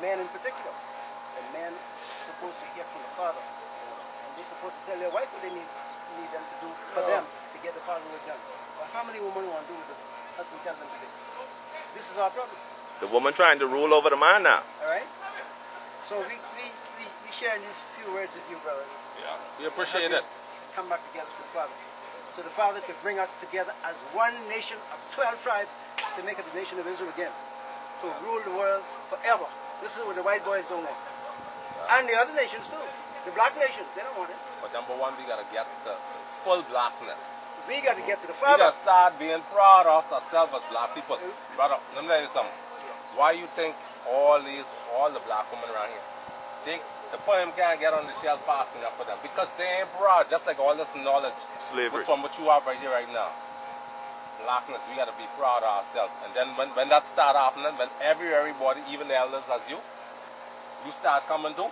men in particular. The men are supposed to hear from the father. And they're supposed to tell their wife what they need them to do for them to get the father work done. But how many women want to do what the husband tells them to do? This is our problem. The woman trying to rule over the man now. All right? So we sharing these few words with you, brothers. Yeah, we appreciate it. Come back together to the Father. So the Father could bring us together as one nation of 12 tribes to make it the nation of Israel again. To rule the world forever. This is what the white boys don't want. And the other nations too. The black nations, they don't want it. But number one, we got to get to full blackness. We got to get to the We Father. got to start being proud of ourselves as black people. Brother, let me tell you something. Why you think all the black women around here, the poem can't get on the shelf fast enough for them? Because they ain't broad, just like all this knowledge. Slavery. From what you have right here, right now. Blackness, we got to be proud of ourselves. And then when that start happening, when everybody, even the elders as you start coming to,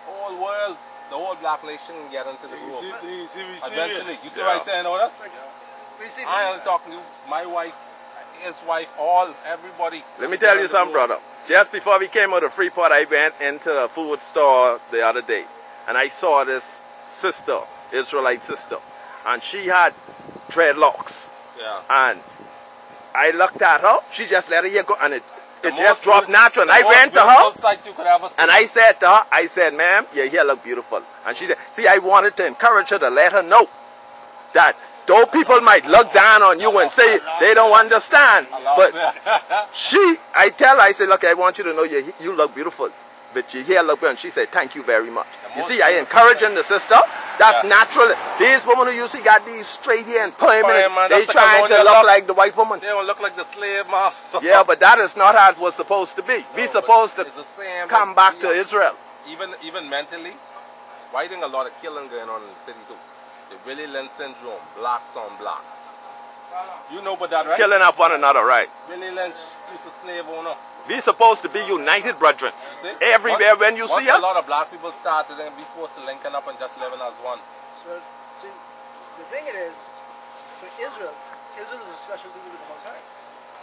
whole world, the whole black nation get into the group. Eventually. You see what I'm saying, Otis? I am talking to you, my wife, his wife, everybody. Let me tell you something, brother. Just before we came out of Freeport, I went into a food store the other day, and I saw this sister, Israelite sister, and she had dreadlocks. Yeah. And I looked at her, she just let her hair go, and it just dropped natural. And I went to her, and I said to her, I said, ma'am, your hair look beautiful. And she said, see, I wanted to encourage her to let her know that though people might look down on you and say they don't understand, but I tell her, I say, look, I want you to know you look beautiful, but your hair look good. And she said, thank you very much. You see, I encouraging the sister. That's natural. These women who usually got these straight hair and permanent, they trying to look like the white woman. They don't look like the slave master. Yeah, but that is not how it was supposed to be. We supposed to come back to Israel. Even mentally, why think a lot of killing going on in the city too? The Willie Lynch syndrome, blacks on blacks. You know about that, right? Killing up one another, right? Willie Lynch used to slave owner. We supposed to be united, brethren. Everywhere when you see us. A lot of black people started, then we supposed to linking up and just living as one. Well, see, the thing it is, for Israel is a special people with the Most High.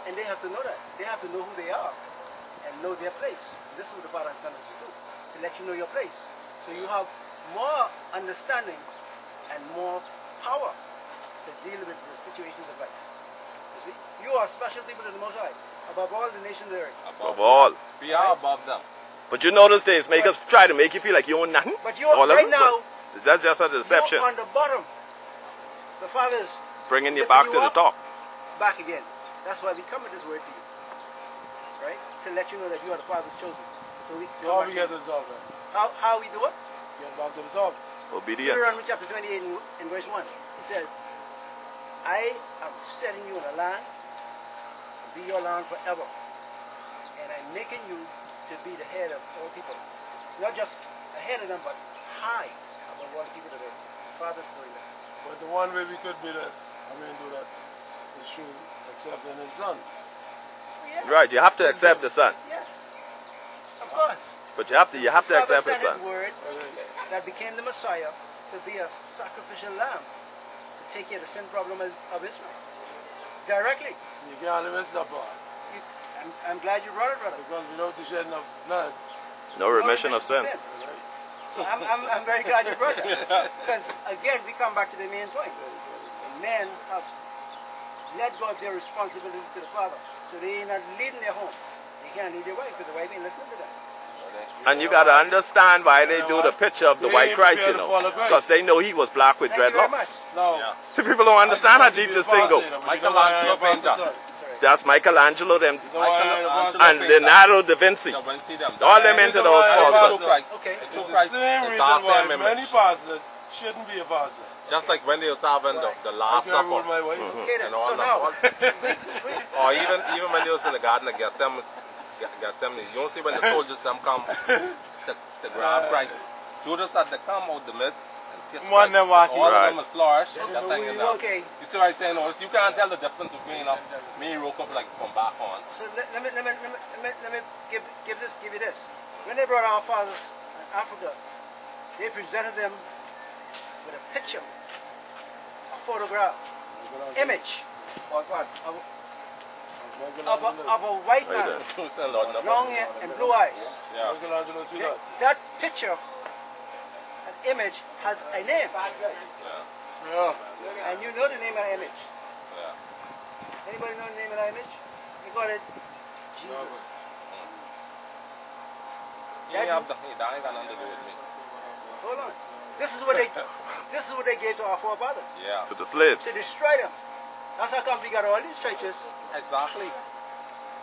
And they have to know that. They have to know who they are and know their place. This is what the Father has sent us to do, to let you know your place. So you have more understanding and more power to deal with the situations of life. You see? You are special people to the Most High, above all the nations of the earth. Above all. We are above them. But you notice they try to make you feel like you own nothing. But you are right now. That's just a deception. You're on the bottom. The Father's bringing you back to the top. Back again. That's why we come with this word to you. Right? To let you know that you are the Father's chosen. So we get to the top, man. How we do it? Get back to the top. Obedience. Deuteronomy chapter 28 in verse 1. It says, I am setting you in a land, be your land forever. And I'm making you to be the head of all people. Not just ahead of them, but high above all the people of the earth. The Father's doing that. But the one way we could be that, do that, is through accepting His Son. Yes. Right, you have to accept the Son. Yes. Of course. But you have to accept the Son. His word that became the Messiah to be a sacrificial lamb to take care of the sin problem of Israel. Directly. So you can't miss that part. I'm glad you brought it, brother. Because without the shedding of blood, no remission of sin. So I'm very glad you brought that. Because again, we come back to the main point. Men have let go of their responsibility to the Father. So they are not leading their home. They can't lead their wife because the wife ain't listening to them. And you got to understand why they do the picture of the white Christ, you know. Because they know he was black with dreadlocks. No. So people don't understand how deep this thing goes. Michelangelo painter. That's Michelangelo, them, and Leonardo da Vinci. All them into those falsehoods. Okay. It's the same reason why many pastors shouldn't be a pastor. Just like when they were serving the Last Supper. Okay, then. And all So now, or even when they was in the Garden of Gethsemane, you don't see when the soldiers them come to grab Christ. Judas had to come out the midst and kiss Christ. All of them will flourish. Just hanging down. Okay. You see what I'm saying? You can't tell the difference between us. Me woke up like from back on. so let me give you this. When they brought our fathers in Africa, they presented them with a picture, a photograph, image. What's that? of a white man, long hair and blue eyes. Yeah. Michelangelo, see that? That picture, that image has a name. Yeah. And you know the name of the image. Yeah. Anybody know the name of that image? You call it Jesus. That ain't got nothing to do with me. Hold on. This is what they gave to our forefathers. Yeah. To the slaves. To destroy them. That's how come we got all these churches Exactly.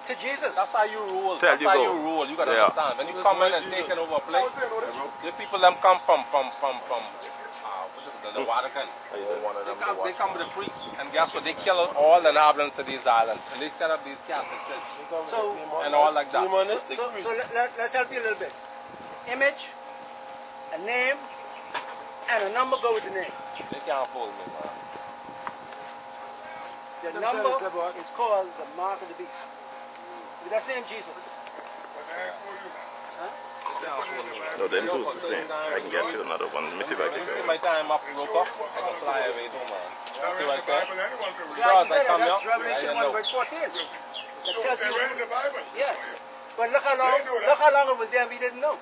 to Jesus. That's how you rule. Tell That's you how go. you rule. You gotta Yeah. understand. When you come in and take over a place, the people them come from the Vatican. They come with the priests, and guess what? They kill all the inhabitants of these islands, and they set up these Catholic churches So, and all like that. so let's help you a little bit. Image, a name, and a number go with the name. They can't fool me, man. The number is called the mark of the beast. With that same Jesus. Huh? No, them two is the same. I can get you another one. Let me see if I can You get see it. my time up, Roper, I can fly away too, man. See what I say? Yeah, you said that. That's Revelation 1 verse 14. That tells you. Yes. But look how long it was there and we didn't know.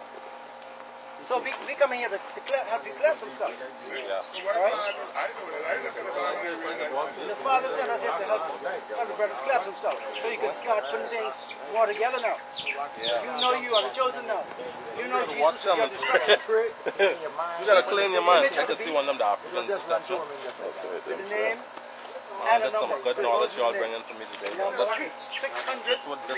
So we come in here to help you clear some stuff. Yeah. Alright? The Father sent us here to help the brothers clear some stuff. So you can start putting things more together now. Yeah. You know you are the chosen now. You know Watch Jesus is them. your destruction. You gotta clean your mind. I can see one of them the African deception. With the name Oh, and a that's some number. good knowledge y'all bringing for me today. Number 600, 306.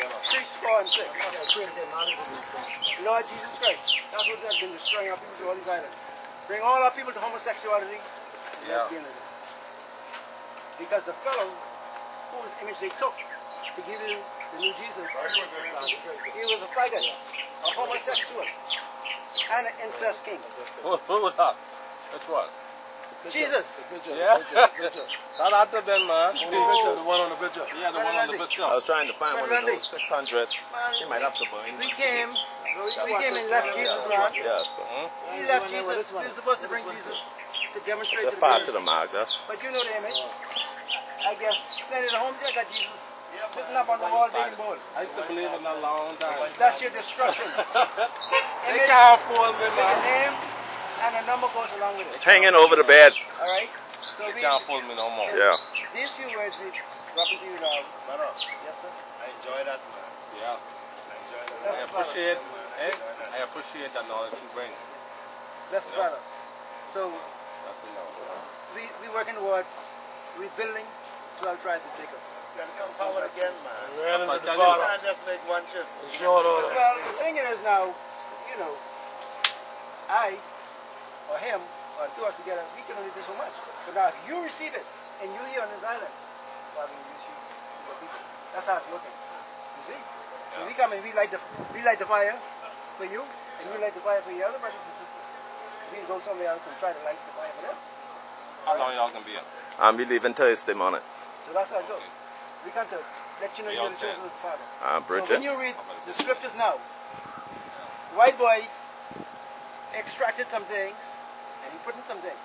Lord Jesus Christ. That's what has been destroying our people to all these islands. Bring all our people to homosexuality and lesbianism. Because the fellow whose image they took to give you the new Jesus, he was a faggot, a homosexual, and an incest king. Who was that? Which one? Jesus. Yeah. That had to been, man. The one on the picture. Yeah, the one on the picture. I was trying to find one of those 600. He might have to burn. We came and left Jesus, man. Yes. We left Jesus. We were supposed to bring Jesus to demonstrate Just to the far to world. the mark, that's. But you know the image. I guess plenty of the homes here got Jesus sitting up on the wall baking bowl. I used to believe in that long time. That's your destruction. They can't fool me, With a man. name and a number goes along with it. Hanging over the bed. All right. So They we. can't fool me no more. Yeah. These few words we drop into you now. Yes, sir. I enjoy that, man. Yeah. That's I the Father. appreciate, I appreciate that knowledge you bring. That's the Father. So That's enough. we working towards rebuilding 12 tribes of Jacob. You gotta come forward again, man. Ran into the You bottom. can't just make one trip. Short order. Well, the thing is now, you know, I or him or two of us together, we can only do so much. But now if you receive it and you here on this island, Father will use you to your people. That's how it's working. You see? So we come and we light the fire for you, and you light the fire for your other brothers and sisters. We go somewhere else and try to light the fire for them. How long y'all gonna be in? I'm leaving Thursday morning. So that's how it goes. We come to let you know you're the chosen of the Father. So Bridget. when you read the scriptures now, white boy extracted some things and he put in some things.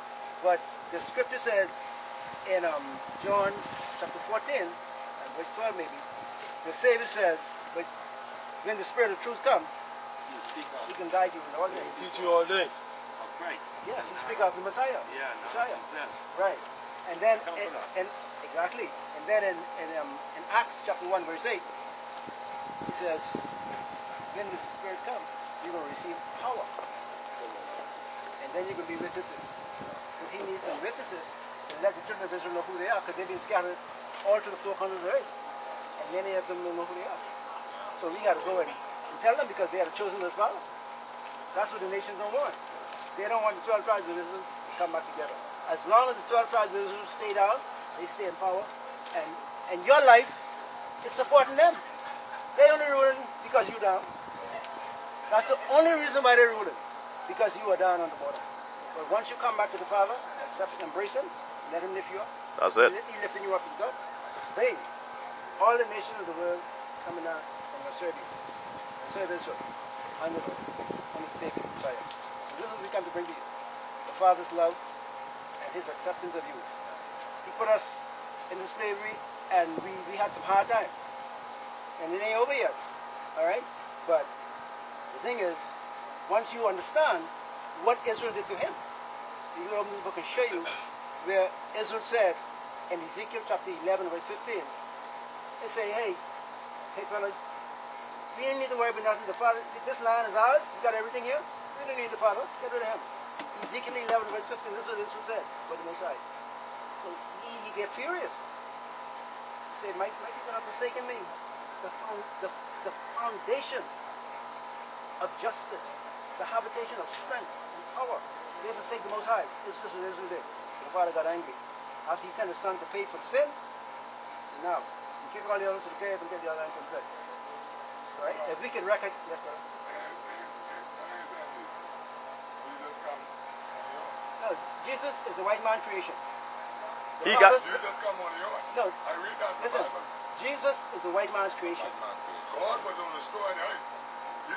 But the scripture says in John chapter 14, and verse 12 maybe, the Savior says, but when the Spirit of truth comes, he can guide you in all things. Teach you all things. Yeah, he speak of the Messiah. Yeah, Messiah. Right. And then, and exactly. And then in Acts chapter 1 verse 8, he says, when the Spirit comes, you're going to receive power. And then you can be witnesses. Because he needs some witnesses to let the children of Israel know who they are, because they've been scattered all to the four corners of the earth. And many of them don't know who they are. So we got to go and tell them, because they are the chosen of the Father. That's what the nations don't want. They don't want the 12 tribes of Israel to come back together. As long as the 12 tribes of Israel stay down, they stay in power. And your life is supporting them. They only ruling because you're down. That's the only reason why they're ruling. Because you are down on the border. But once you come back to the Father, accept and embrace Him, let Him lift you up. That's it. He's lifting you up to God. Bang. All the nations of the world coming down and will serve you. And serve Israel. Under the Savior, Messiah. So this is what we come to bring to you. The Father's love and His acceptance of you. He put us into slavery and we had some hard times. And it ain't over yet. Alright? But the thing is, once you understand what Israel did to him, you can open this book and show you where Israel said in Ezekiel chapter 11 verse 15, they say, hey fellas, we don't need to worry about nothing. The Father, this land is ours. We got everything here. We don't need the Father. Get rid of him. Ezekiel 11 verse 15, this is what Israel said by the Most High. So he get furious. He said, my people have forsaken me. The foundation of justice, the habitation of strength and power. They forsake the Most High. This is what Israel did. The Father got angry. After he sent his son to pay for the sin, he said, now, you kick all the others to the grave and get the other some sex. Right? If we can record, yes, sir. No, Jesus is the white man creation. Jesus come on the earth. No. I read that in the Listen, Bible. Jesus is the white man's creation. God was on the story, right?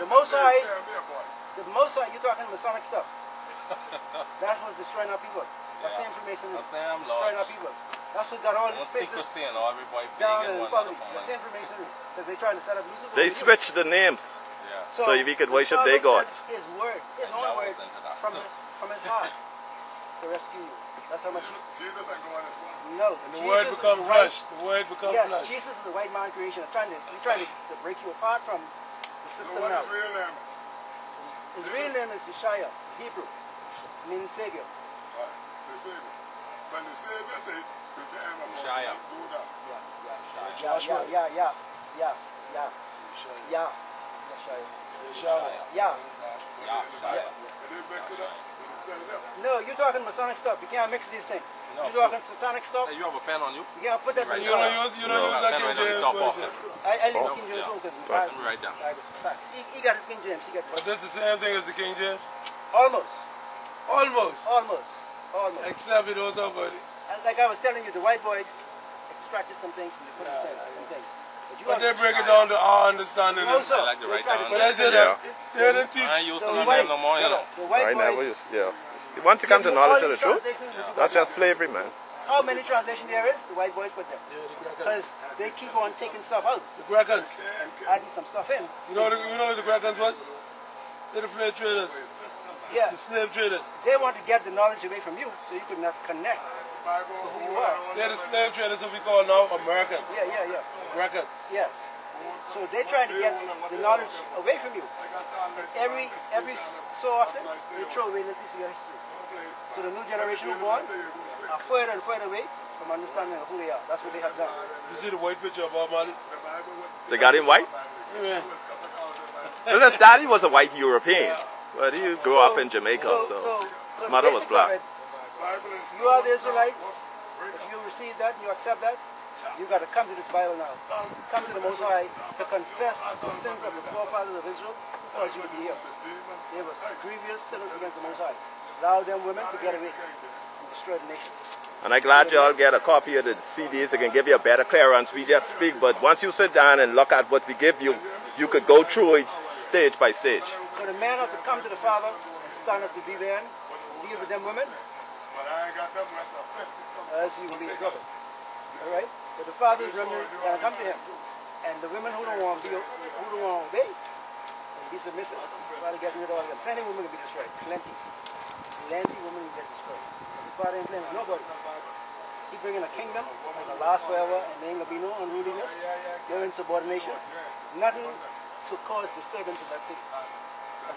The Most High, you're talking Masonic stuff. That's what's destroying our people. That's the information destroying our people. That's what got all these spaces down in public. That's the information because they're trying to set up Lucifer. They switched the names so we could worship their gods. His word, his own word from his heart to rescue you. That's how much. Jesus and God is one. No, and the word becomes flesh. The word becomes flesh. Yes, Jesus is the white man creation. We're trying to break you apart from the system now. His real name is? His real name is Yeshaya, Hebrew, meaning Savior. Right, the Savior. When the Savior said, prepare him about Yeshaya. Do that. No, you're talking Masonic stuff. You can't mix these things. No, you're talking satanic stuff. Hey, you have a pen on you? You can't put that in you don't use that King James version. I leave King James because let me write down. He got his King James. But that's the same thing as the King James? Almost. Almost. Except you don't talk about it. Like I was telling you, the white boys extracted some things and they put some things. But they break it down to our understanding. No, sir. I like to write down. But I said that they didn't teach. I ain't using the name no more, you know. The white boys. Once you come to knowledge of the truth, that's just slavery, man. How many translations there is? The white boys put them. Because they keep on taking stuff out. The Grecans. Adding some stuff in. You know who the Grecans was? They're the slave traders. Yeah. The slave traders. They want to get the knowledge away from you so you could not connect to who you are. They're the slave traders who we call now Americans. Yeah. Grecans. Yes. So they try to get the knowledge away from you. Every so often, they throw away a piece of your history. So the new generation who born are further and further away from understanding of who they are. That's what they have done. You see the white picture of Bob Marley? They got him white? Yeah. Well, his daddy was a white European. But he grew up in Jamaica, so his mother was black. You are the Israelites. If you receive that, you accept that, you got to come to this Bible now. Come to the Most High to confess the sins of the forefathers of Israel who caused you to be here. They were grievous sinners against the Most High. Allow them women to get away and destroy the nation. And I'm glad you all get a copy of the CDs. It can give you a better clearance. We just speak, but once you sit down and look at what we give you, you could go through it stage by stage. So the man have to come to the Father and stand up to be there and deal with them women. Else you will be in trouble. Alright? But the Father is remembering to come to him. And the women who don't want to obey, and be submissive, the Father getting rid of all of them. Plenty of women will be destroyed. Plenty women will get destroyed. The Father ain't playing with nobody. He bringing a kingdom that will last forever, and there ain't gonna be no unruliness, no insubordination, nothing to cause disturbance in that city.